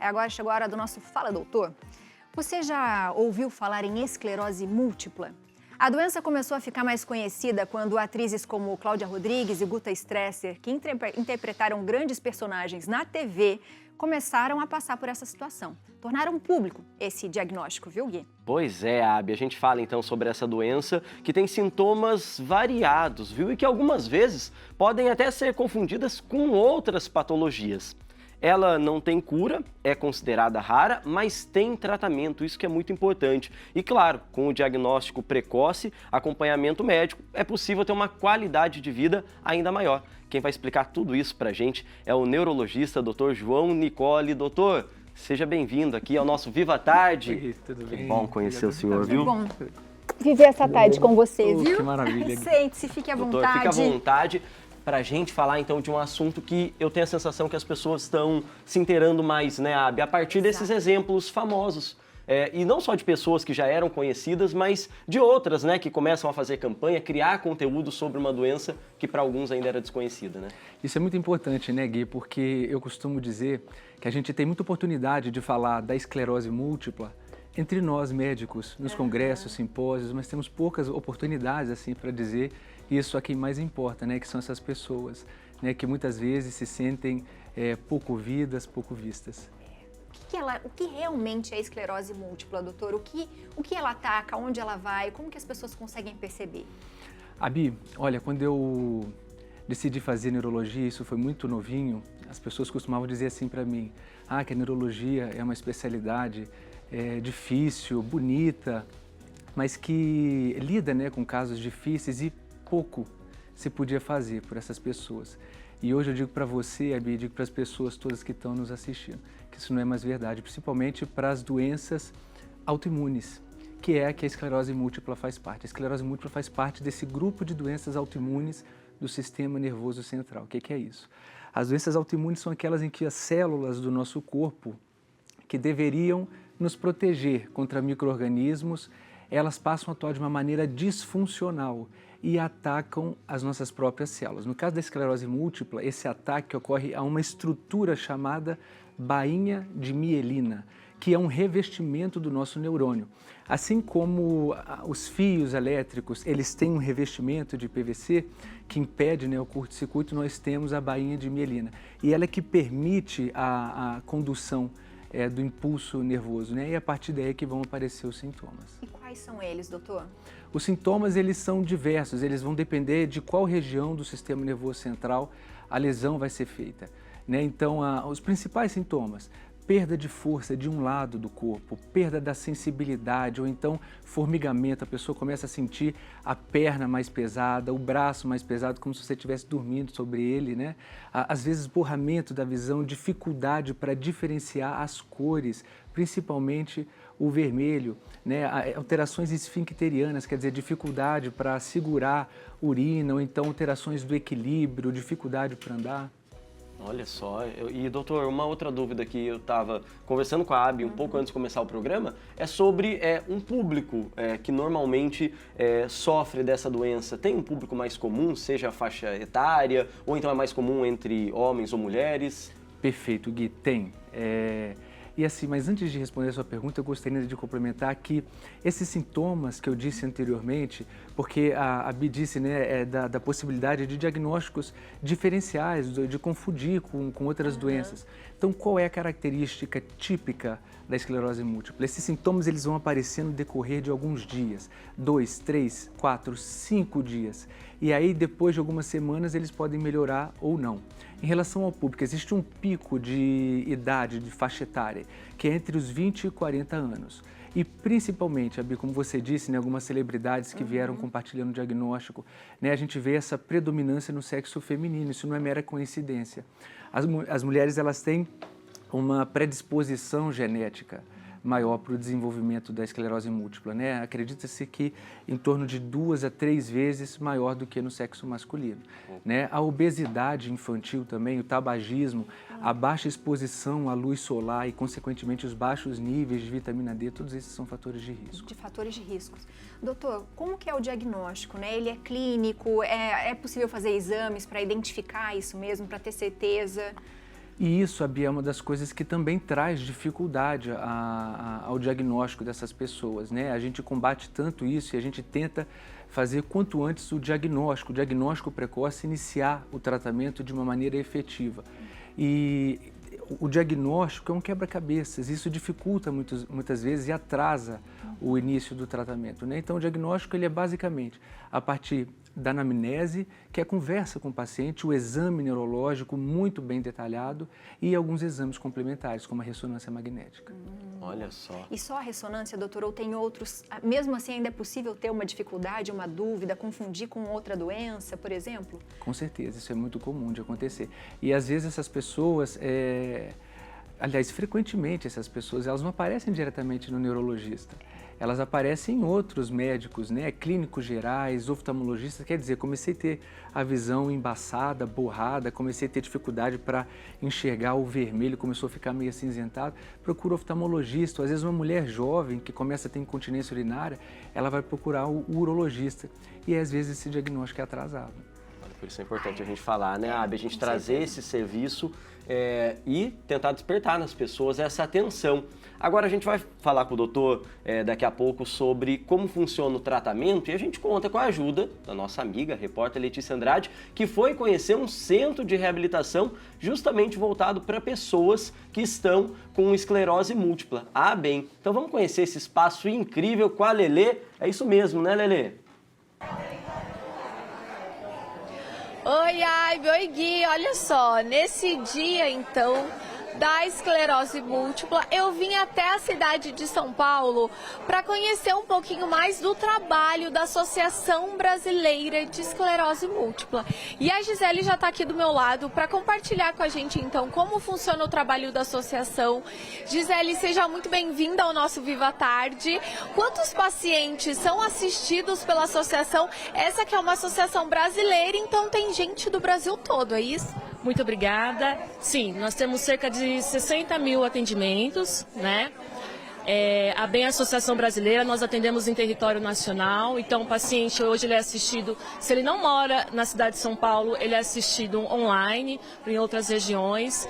Agora chegou a hora do nosso Fala Doutor. Você já ouviu falar em esclerose múltipla? A doença começou a ficar mais conhecida quando atrizes como Cláudia Rodrigues e Guta Stresser, que interpretaram grandes personagens na TV, começaram a passar por essa situação. Tornaram público esse diagnóstico, viu, Gui? Pois é, Abi, a gente fala então sobre essa doença que tem sintomas variados, viu? E que algumas vezes podem até ser confundidas com outras patologias. Ela não tem cura, é considerada rara, mas tem tratamento, isso que é muito importante. E claro, com o diagnóstico precoce, acompanhamento médico, é possível ter uma qualidade de vida ainda maior. Quem vai explicar tudo isso pra gente é o neurologista Dr. João Nicoli. Doutor, seja bem-vindo aqui ao nosso Viva Tarde. Oi, tudo bem? Que bom conhecer o senhor, viu? Que bom viver essa tarde com você, viu? Que maravilha. Sente-se, fique à Doutor, vontade. fique à vontade para a gente falar então de um assunto que eu tenho a sensação que as pessoas estão se inteirando mais, né, Abi? A partir desses exemplos famosos. E não só de pessoas que já eram conhecidas, mas de outras, né, que começam a fazer campanha, criar conteúdo sobre uma doença que para alguns ainda era desconhecida, né? Isso é muito importante, né, Gui? Porque eu costumo dizer que a gente tem muita oportunidade de falar da esclerose múltipla entre nós médicos, nos congressos, simpósios, mas temos poucas oportunidades assim para dizer isso a quem mais importa, né, que são essas pessoas, né, que muitas vezes se sentem pouco ouvidas, pouco vistas. O que realmente é esclerose múltipla, doutor? O que ela ataca, onde ela vai, como que as pessoas conseguem perceber? Abi, olha, quando eu decidi fazer neurologia, isso foi muito novinho, as pessoas costumavam dizer assim para mim, que a neurologia é uma especialidade difícil, bonita, mas que lida, né, com casos difíceis e pouco se podia fazer por essas pessoas. E hoje eu digo para você, Abi, digo para as pessoas todas que estão nos assistindo, que isso não é mais verdade, principalmente para as doenças autoimunes, que é a que a esclerose múltipla faz parte. A esclerose múltipla faz parte desse grupo de doenças autoimunes do sistema nervoso central. O que é isso? As doenças autoimunes são aquelas em que as células do nosso corpo, que deveriam nos proteger contra micro-organismos, elas passam a atuar de uma maneira disfuncional e atacam as nossas próprias células. No caso da esclerose múltipla, esse ataque ocorre a uma estrutura chamada bainha de mielina, que é um revestimento do nosso neurônio. Assim como os fios elétricos, eles têm um revestimento de PVC que impede, né, o curto-circuito, nós temos a bainha de mielina. E ela é que permite a condução do impulso nervoso, né? E a partir daí é que vão aparecer os sintomas. E quais são eles, doutor? Os sintomas, eles são diversos, eles vão depender de qual região do sistema nervoso central a lesão vai ser feita, né? Então, os principais sintomas: perda de força de um lado do corpo, perda da sensibilidade ou então formigamento, a pessoa começa a sentir a perna mais pesada, o braço mais pesado, como se você estivesse dormindo sobre ele, né? Às vezes borramento da visão, dificuldade para diferenciar as cores, principalmente o vermelho, né? Alterações esfincterianas, quer dizer, dificuldade para segurar urina ou então alterações do equilíbrio, dificuldade para andar. Olha só, e doutor, uma outra dúvida que eu estava conversando com a Abi um pouco antes de começar o programa é sobre um público que normalmente sofre dessa doença. Tem um público mais comum, seja a faixa etária, ou então é mais comum entre homens ou mulheres? Perfeito, Gui, tem. E assim, mas antes de responder a sua pergunta, eu gostaria de complementar que esses sintomas que eu disse anteriormente, porque a Bi disse, né, da possibilidade de diagnósticos diferenciais, de confundir com outras doenças. Então, qual é a característica típica da esclerose múltipla? Esses sintomas, eles vão aparecer no decorrer de alguns dias, 2, 3, 4, 5 dias. E aí, depois de algumas semanas, eles podem melhorar ou não. Em relação ao público, existe um pico de idade, de faixa etária, que é entre os 20 e 40 anos. E principalmente, Abi, como você disse, né, algumas celebridades que vieram compartilhando o diagnóstico, né, a gente vê essa predominância no sexo feminino, isso não é mera coincidência. As mulheres, elas têm uma predisposição genética maior para o desenvolvimento da esclerose múltipla, né? Acredita-se que em torno de 2 a 3 vezes maior do que no sexo masculino, né? A obesidade infantil também, o tabagismo, a baixa exposição à luz solar e, consequentemente, os baixos níveis de vitamina D, todos esses são fatores de risco. De fatores de riscos. Doutor, como que é o diagnóstico, né? Ele é clínico? É possível fazer exames para identificar isso mesmo, para ter certeza? E isso, Bia, é uma das coisas que também traz dificuldade ao diagnóstico dessas pessoas, né? A gente combate tanto isso e a gente tenta fazer quanto antes o diagnóstico precoce, iniciar o tratamento de uma maneira efetiva. E o diagnóstico é um quebra-cabeças, isso dificulta muitas vezes e atrasa o início do tratamento, né? Então, o diagnóstico ele é basicamente a partir da anamnese, que é a conversa com o paciente, o exame neurológico muito bem detalhado e alguns exames complementares, como a ressonância magnética. Olha só. E só a ressonância, doutor, ou tem outros? Mesmo assim, ainda é possível ter uma dificuldade, uma dúvida, confundir com outra doença, por exemplo? Com certeza, isso é muito comum de acontecer. E às vezes essas pessoas, aliás, frequentemente essas pessoas, elas não aparecem diretamente no neurologista. Elas aparecem em outros médicos, né? Clínicos gerais, oftalmologistas, quer dizer, comecei a ter a visão embaçada, borrada, comecei a ter dificuldade para enxergar o vermelho, começou a ficar meio acinzentado, procura oftalmologista. Às vezes uma mulher jovem que começa a ter incontinência urinária, ela vai procurar o urologista e às vezes esse diagnóstico é atrasado. Por isso é importante a gente falar, né, Abby? A gente trazer esse serviço e tentar despertar nas pessoas essa atenção. Agora a gente vai falar com o doutor daqui a pouco sobre como funciona o tratamento e a gente conta com a ajuda da nossa amiga, a repórter Letícia Andrade, que foi conhecer um centro de reabilitação justamente voltado para pessoas que estão com esclerose múltipla. Ah, bem, então vamos conhecer esse espaço incrível com a Lelê. É isso mesmo, né, Lelê? Oi, Aibe, oi, Gui, olha só, nesse dia, então, da esclerose múltipla, eu vim até a cidade de São Paulo para conhecer um pouquinho mais do trabalho da Associação Brasileira de Esclerose Múltipla. E a Gisele já está aqui do meu lado para compartilhar com a gente, então, como funciona o trabalho da associação. Gisele, seja muito bem-vinda ao nosso Viva Tarde. Quantos pacientes são assistidos pela associação? Essa que é uma associação brasileira, então tem gente do Brasil todo, é isso? Muito obrigada. Sim, nós temos cerca de 60 mil atendimentos, né? A BEM Associação Brasileira, nós atendemos em território nacional, então o paciente hoje ele é assistido, se ele não mora na cidade de São Paulo, ele é assistido online, em outras regiões.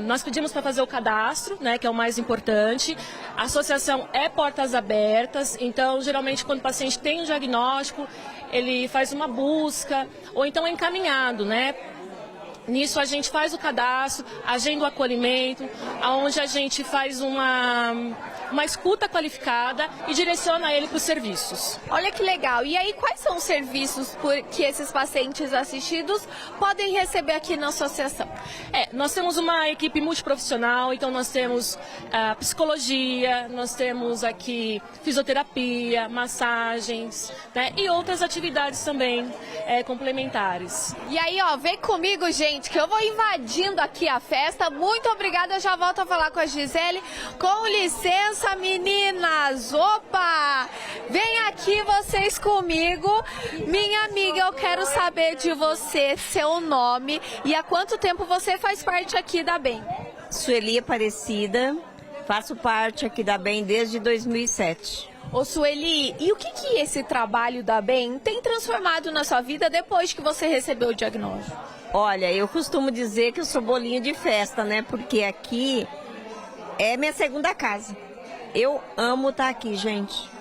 Nós pedimos para fazer o cadastro, né, que é o mais importante. A associação é portas abertas, então geralmente quando o paciente tem um diagnóstico, ele faz uma busca, ou então é encaminhado, né? Nisso a gente faz o cadastro, agenda o acolhimento, onde a gente faz uma escuta qualificada e direciona ele para os serviços. Olha que legal. E aí, quais são os serviços que esses pacientes assistidos podem receber aqui na associação? Nós temos uma equipe multiprofissional, então nós temos psicologia, nós temos aqui fisioterapia, massagens, né, e outras atividades também complementares. E aí, ó, vem comigo, gente, que eu vou invadindo aqui a festa. Muito obrigada, já volto a falar com a Gisele. Com licença, meninas. Opa! Vem aqui vocês comigo. Minha amiga, eu quero saber de você, seu nome e há quanto tempo você faz parte aqui da BEM. Sueli Aparecida, faço parte aqui da BEM desde 2007. Ô Sueli, e o que esse trabalho da BEM tem transformado na sua vida depois que você recebeu o diagnóstico? Olha, eu costumo dizer que eu sou bolinho de festa, né? Porque aqui é minha segunda casa. Eu amo estar aqui, gente.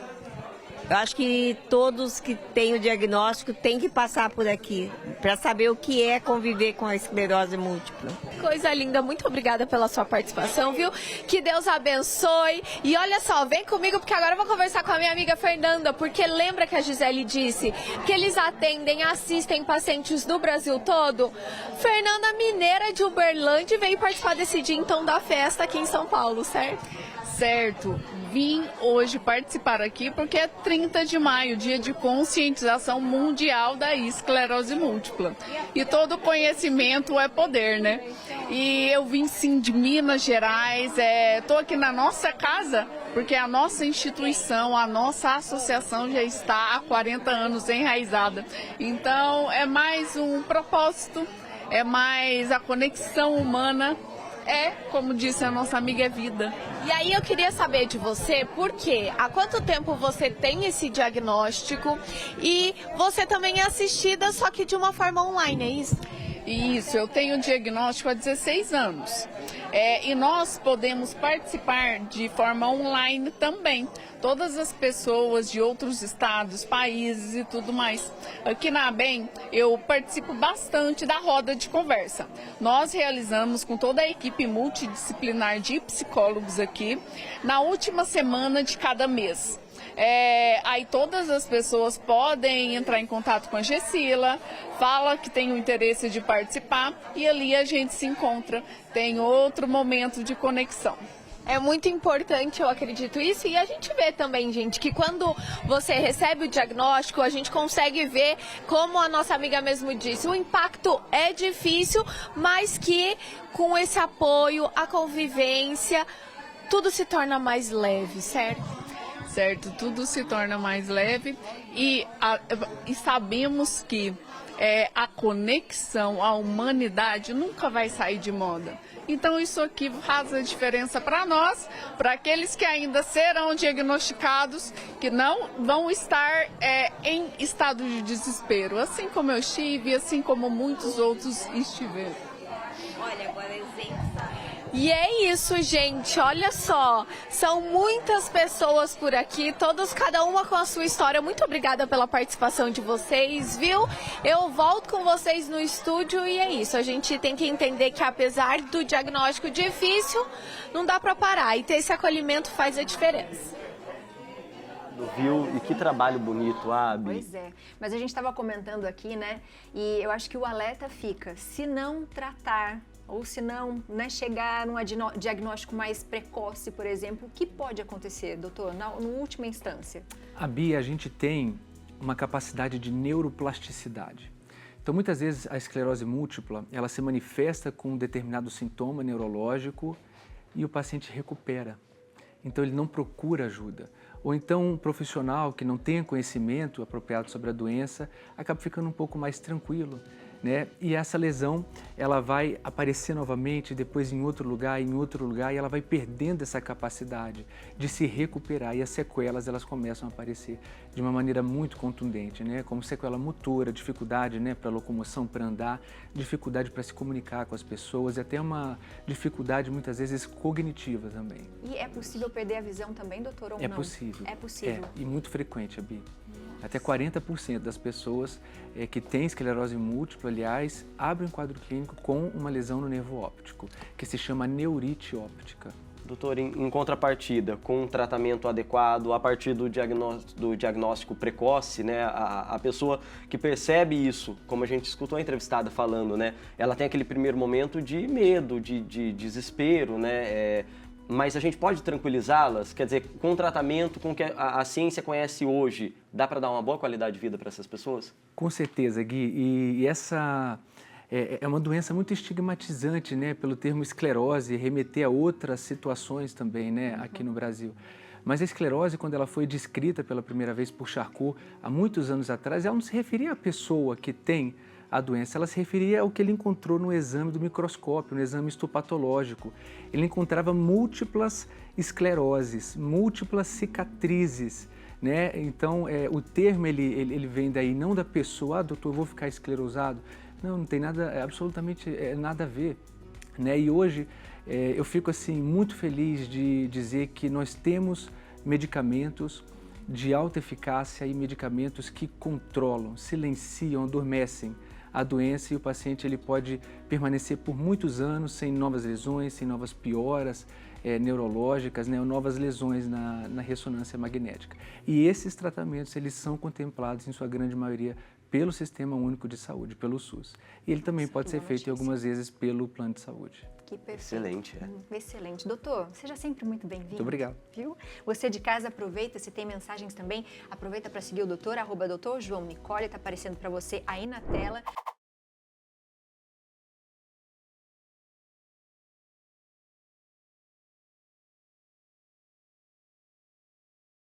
Eu acho que todos que têm o diagnóstico têm que passar por aqui para saber o que é conviver com a esclerose múltipla. Coisa linda, muito obrigada pela sua participação, viu? Que Deus abençoe. E olha só, vem comigo porque agora eu vou conversar com a minha amiga Fernanda, porque lembra que a Gisele disse que eles atendem, assistem pacientes do Brasil todo? Fernanda, mineira de Uberlândia, veio participar desse dia então da festa aqui em São Paulo, certo? Certo. Vim hoje participar aqui porque é 30 de maio, dia de conscientização mundial da esclerose múltipla. E todo conhecimento é poder, né? E eu vim sim de Minas Gerais, estou aqui na nossa casa, porque a nossa instituição, a nossa associação já está há 40 anos enraizada. Então é mais um propósito, é mais a conexão humana. Como disse a nossa amiga, é vida. E aí eu queria saber de você, por quê? Há quanto tempo você tem esse diagnóstico e você também é assistida, só que de uma forma online, é isso? Isso, eu tenho diagnóstico há 16 anos. E nós podemos participar de forma online também. Todas as pessoas de outros estados, países e tudo mais. Aqui na ABEM, eu participo bastante da roda de conversa. Nós realizamos com toda a equipe multidisciplinar de psicólogos aqui, na última semana de cada mês. Aí todas as pessoas podem entrar em contato com a Gessila, fala que tem o interesse de participar e ali a gente se encontra, tem outro momento de conexão. É muito importante, eu acredito isso, e a gente vê também, gente, que quando você recebe o diagnóstico, a gente consegue ver, como a nossa amiga mesmo disse, o impacto é difícil, mas que com esse apoio, a convivência, tudo se torna mais leve, certo? Certo, tudo se torna mais leve e sabemos que a conexão, a humanidade nunca vai sair de moda. Então isso aqui faz a diferença para nós, para aqueles que ainda serão diagnosticados, que não vão estar em estado de desespero, assim como eu estive, assim como muitos outros estiveram. Olha, agora exemplo. E é isso, gente, olha só, são muitas pessoas por aqui, cada uma com a sua história. Muito obrigada pela participação de vocês, viu? Eu volto com vocês no estúdio e é isso, a gente tem que entender que apesar do diagnóstico difícil, não dá para parar e ter esse acolhimento faz a diferença. Viu? E que trabalho bonito, Abi. Pois é, mas a gente estava comentando aqui, né, e eu acho que o alerta fica, se não tratar, ou se não, né, chegar num diagnóstico mais precoce, por exemplo, o que pode acontecer, doutor, na última instância? Abi, a gente tem uma capacidade de neuroplasticidade. Então, muitas vezes, a esclerose múltipla, ela se manifesta com um determinado sintoma neurológico e o paciente recupera. Então, ele não procura ajuda. Ou então, um profissional que não tenha conhecimento apropriado sobre a doença acaba ficando um pouco mais tranquilo, né? E essa lesão, ela vai aparecer novamente, depois em outro lugar, e ela vai perdendo essa capacidade de se recuperar. E as sequelas, elas começam a aparecer de uma maneira muito contundente, né? Como sequela motora, dificuldade, né, para locomoção, para andar, dificuldade para se comunicar com as pessoas e até uma dificuldade, muitas vezes, cognitiva também. E é possível perder a visão também, doutor, ou não? É possível. É possível. E muito frequente, Abi. Até 40% das pessoas que têm esclerose múltipla, aliás, abrem um quadro clínico com uma lesão no nervo óptico, que se chama neurite óptica. Doutor, em contrapartida, com um tratamento adequado, a partir do diagnóstico precoce, né, a pessoa que percebe isso, como a gente escutou a entrevistada falando, né, ela tem aquele primeiro momento de medo, de desespero, né, mas a gente pode tranquilizá-las? Quer dizer, com o tratamento, com o que a ciência conhece hoje, dá para dar uma boa qualidade de vida para essas pessoas? Com certeza, Gui. E essa é uma doença muito estigmatizante, né? Pelo termo esclerose, remeter a outras situações também, né? Aqui no Brasil. Mas a esclerose, quando ela foi descrita pela primeira vez por Charcot, há muitos anos atrás, ela não se referia à pessoa que tem a doença, ela se referia ao que ele encontrou no exame do microscópio, no exame histopatológico. Ele encontrava múltiplas escleroses, múltiplas cicatrizes, né? Então, o termo ele vem daí, não da pessoa, doutor, eu vou ficar esclerosado. Não tem nada, absolutamente nada a ver, né? E hoje eu fico assim muito feliz de dizer que nós temos medicamentos de alta eficácia e medicamentos que controlam, silenciam, adormecem a doença, e o paciente ele pode permanecer por muitos anos sem novas lesões, sem novas pioras neurológicas, né, ou novas lesões na ressonância magnética. E esses tratamentos eles são contemplados em sua grande maioria pelo Sistema Único de Saúde, pelo SUS. E ele também pode ser feito algumas vezes pelo Plano de Saúde. Que perfeito. Excelente, Excelente. Doutor, seja sempre muito bem-vindo. Muito obrigado. Viu? Você de casa aproveita, se tem mensagens também, aproveita para seguir o doutor, @Dr. João Nicoli, está aparecendo para você aí na tela.